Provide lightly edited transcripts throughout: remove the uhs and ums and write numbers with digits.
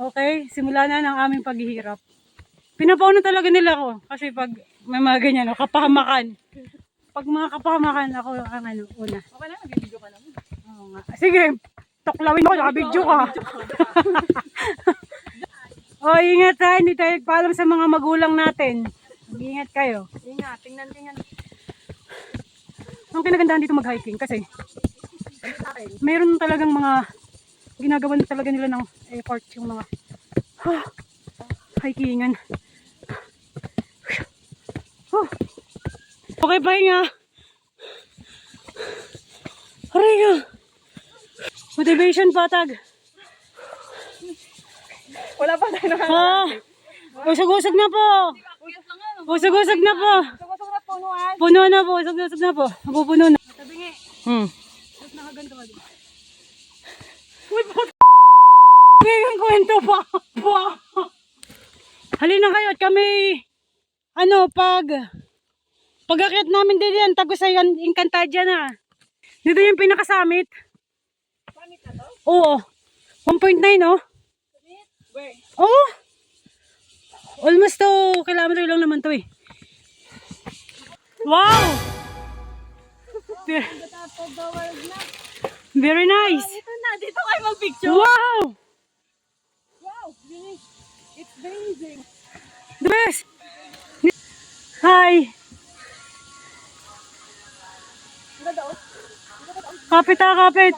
Okay, simula na ng aming paghihirap. Pinapauna talaga nila ako kasi pag may mga ganyan, kapahamakan. Pag mga kapahamakan, ako ang una. Okay lang, nag-video ka naman. Oo nga. Sige, tuklawin mo, naka-video ka. O, ingat ha, hindi tayo nagpaalam sa mga magulang natin. Ingat kayo. Ingat, tingnan. Ang kinagandaan dito mag-hiking kasi mayroon talagang mga ginagawa na talaga nila ng effort yung mga hikingan. Okay, pahinga. Pahinga. Motivation patag. Wala pa tayo nakakarating. Usog-usog na po. Usog-usog na po. Usog na punuan. Puno na po. Usog-usog na po. Napupuno na. Tabingi. Tapos nakaganto ka din. Uy, ba't ngayon kwento pa? Halina kayo at kami, pag-akyat namin dito yan, Tagusay, Encantadia na. Dito yung pinakasamit. Summit na to? Oo. 1.9, oh. Where? Oo. Almost 2 kilometer lang naman to eh. Wow! Very nice. Ito na, dito kayo mag-picture. Wow! Wow, it's amazing. The best! Hi! Kapit ha, kapit.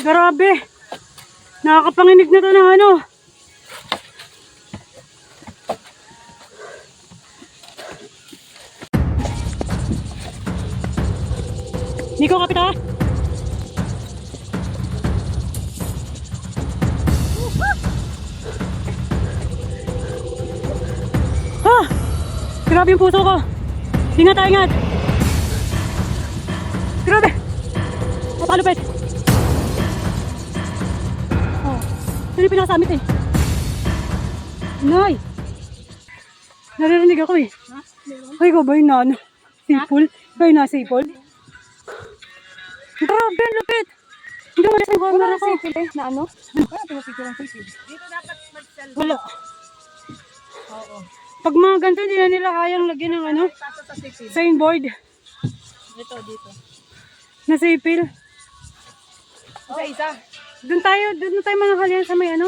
Grabe. Nakakapanginig na to ng ano. Nico, kapit ha. Grabe yung puso ko. Ingat. Grabe. Napakalupit. Ito yung pinakasamit eh. Nay. Naririnig ako eh. Ay, ko ba yun na ano? Sipol? Ba yun na sipol? Grabe, ang lupit. Hindi mo yung camera ko. Na ano? Wala ito picture ng sipil. Dito dapat mag-selfie. Wala. Oo. Pag mga ganito, hindi na nila kayang lagyan ng ano? Paso sa sipil. Signboard. Dito. Na sipil. Isa. Doon na tayo manakalian sa may ano?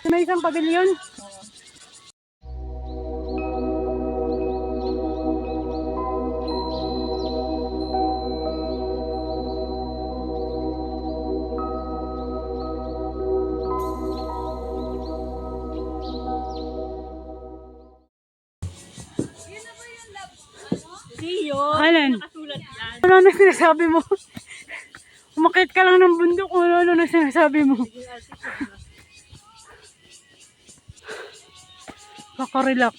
Sa may isang pavilion. Alan? Ano na sinasabi mo? Umakit ka lang ng bundok, ano na sinasabi mo? Kaka-relax.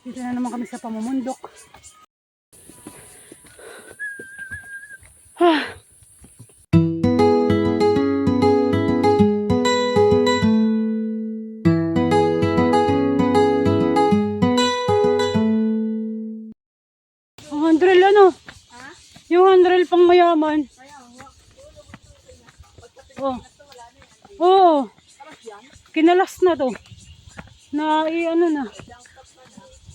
Dito na naman kami sa pamumundok. Handrel ano? Ha? Yung handrel pang mayaman. Oh. Oo. Kinalas na to. Ano na.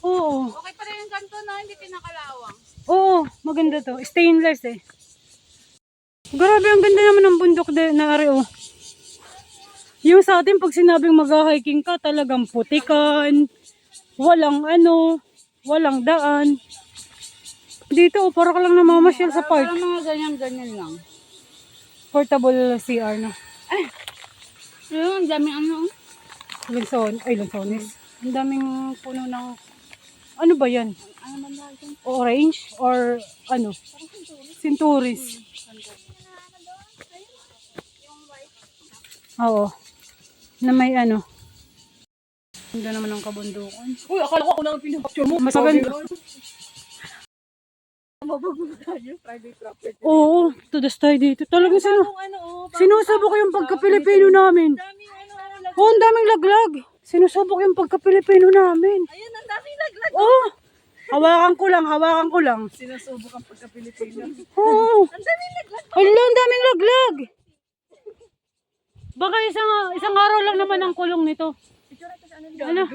Oo. Okay pa rin yung kanto na, hindi pinakalawang. Oo, maganda to. Stainless eh. Grabe, ang ganda naman ng bundok na ari oh. Yung sa atin, pag sinabing mag-hiking ka, talagang putikan. Walang walang daan. Dito, para ka lang namamasyal sa park. Parang mga ganyan lang. Portable CR na. Ay! Ang daming ano. Lansones. Ang daming puno ng... Ano ba yan? Ano man dahil? Orange? Or ano? Sinturis. Oo. Na may ano. Ganda naman ang kabundukan. Uy, akala ko ako lang pinapicture mo. Mas maganda. Mabago tayo, private property. Oo, tudas tayo dito. Talagang Ano, sinusubok yung pagka-Pilipino namin. daming ano, Oo, ang daming laglag. Sinusubok yung pagka-Pilipino namin. ayun, ang daming laglag. Oo. Hawakan ko lang. Sinusubok ang pagka-Pilipino. Oo. Ang daming laglag. Hala, ang daming laglag. Baka isang araw lang naman ang kulong nito. Ano?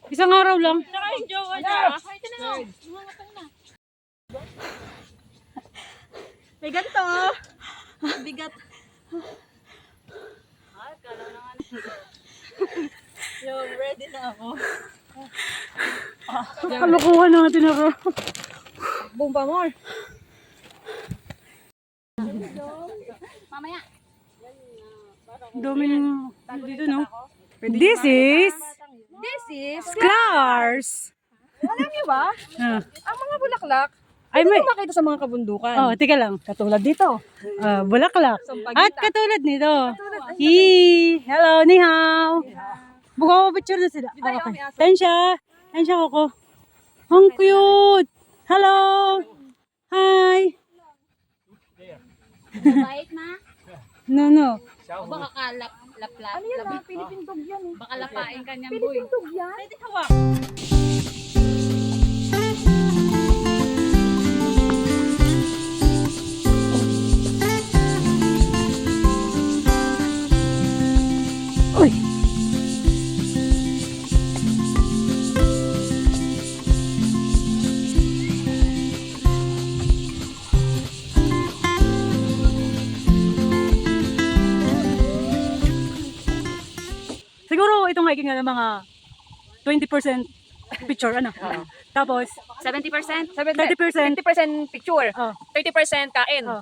Isang araw lang. Saka yung jowa niya. Ito na nga. Mamatay na. May ganito. Bigat. Ay, kala na nga. Yo, ready na ako. Kalokohan natin ako. Boom pa more. Mamaya. Daming dito, no? This is This is, Scars. alam niyo ba? Ah. Ang mga bulaklak, Ay, may... makita sa mga kabundukan. Oh, tika lang. Katulad dito. Bulaklak. Sampaguita. At katulad nito. Hi! Hello, ni hao. Buka ko picture na sila. Ah, okay. Tensya. Tensya ko. Ang cute. Hello. Hi. Bait na. No. O baka kalap-lap. Ano yan ah? Philippine dog yan eh. Baka lapain ka niyang boy. Philippine dog yan? Pwede hawak. Uy. Siguro itong hiking na mga 20% picture, ano? Tapos, 70%? 30%. 50% picture, Oh. 30% kain, Oh.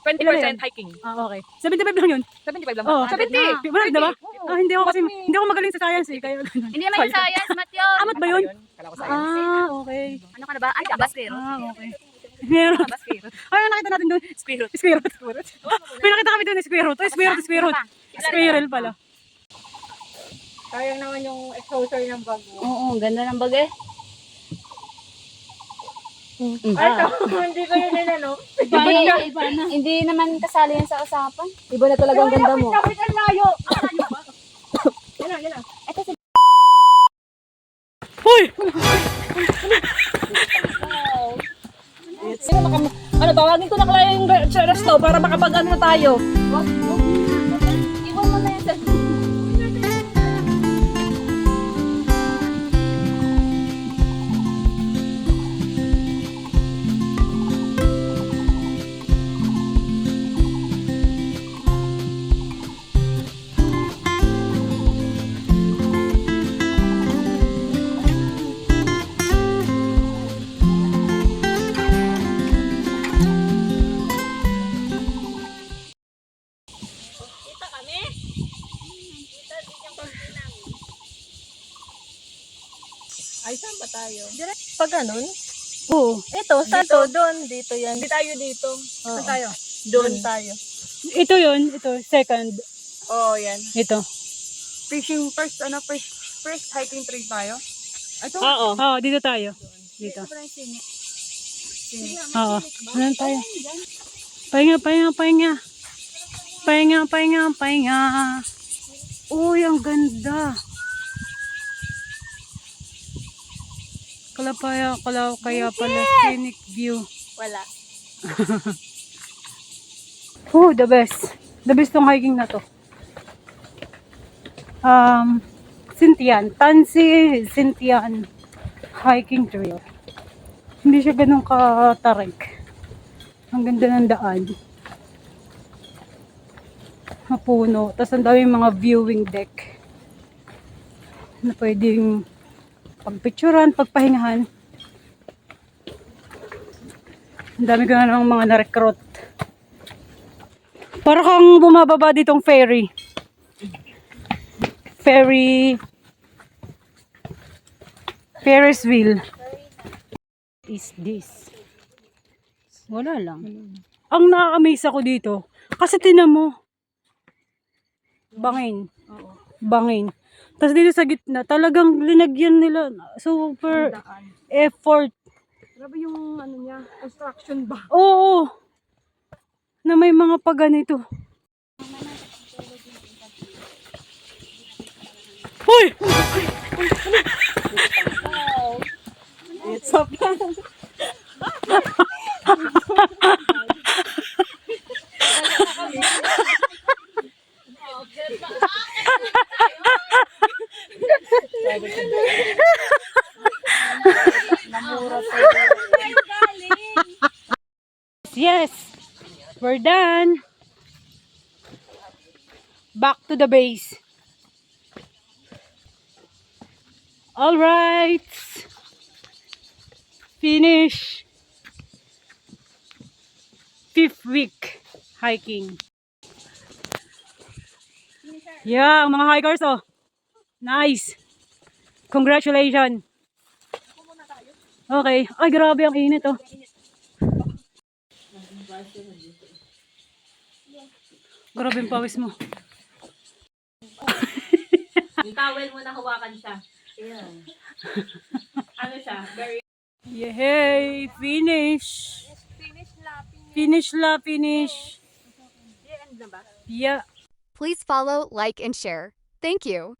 20% hiking. Okay. 75 lang yun. 75 lang. Oh, 70! 100 na ba? Hindi ako kasi, hindi ako magaling sa science eh. Kaya, Hindi naman yung science, mat yun. amat ba yun? Kala ko science. Okay. Ano ka na ba? Ano ka ba? Squirrel? Okay. Meron. Basket. Ay, nakita natin doon. Squirrel. Squirrel. May nakita kami doon na squirrel. Squirrel. Squirrel pala. Sayang naman yung exposure ng bag mo. Oo, ganda ng bag eh. Ay, hindi ko yun ano. Hindi naman kasali yan sa usapan. Iba na talaga ang ganda mo. Kapit ang layo. Yan lang. Hoy! Ano, tawagin ko na kaya yung resto para makapag-ano na tayo. Iwan mo na yan sa... Ay, saan ba tayo? Pag ganun? Oo. Ito, saan to? Doon, dito yan. Hindi tayo dito. Saan tayo? Doon tayo. Ito yun. Ito. Second. Oo, yan. Ito. Fishing first hiking trip tayo. Ito. Oo. Oo, dito tayo. Dito. Oo. Ano tayo? Pahinga. Uy, ang ganda. Kaya pala scenic view. Wala. Oh, the best. The best tong hiking na to. Tansi Sintian hiking trail. Hindi siya ganun katarik. Ang ganda ng daan. Mapuno. Tapos ang daming mga viewing deck na pwedeng pagpicturan, pagpahingahan. Ang dami ko na ng mga na-recruit. Para kang bumababa ditong ferry. Ferris wheel. Is this? Wala lang. Ang nakaka-amaze ako dito, kasi tinan mo. Bangin. Tapos dito sa gitna, talagang linagyan nila. Super effort. Grabe yung ano niya, construction ba? Oo. Na may mga paganito. Hoy! It's up. Yes! We're done! Back to the base. Alright! Finish! 5th week hiking. Yeah, mga hikers oh. Nice! Congratulations! Okay. Ay, grabe ang init oh. Grabe ang pawis mo. Yung towel mo na hawakan siya. Ayan. Ano siya? Very... Yay! Finish! Finish la, finish. End na ba? Yeah. Please follow, like, and share. Thank you.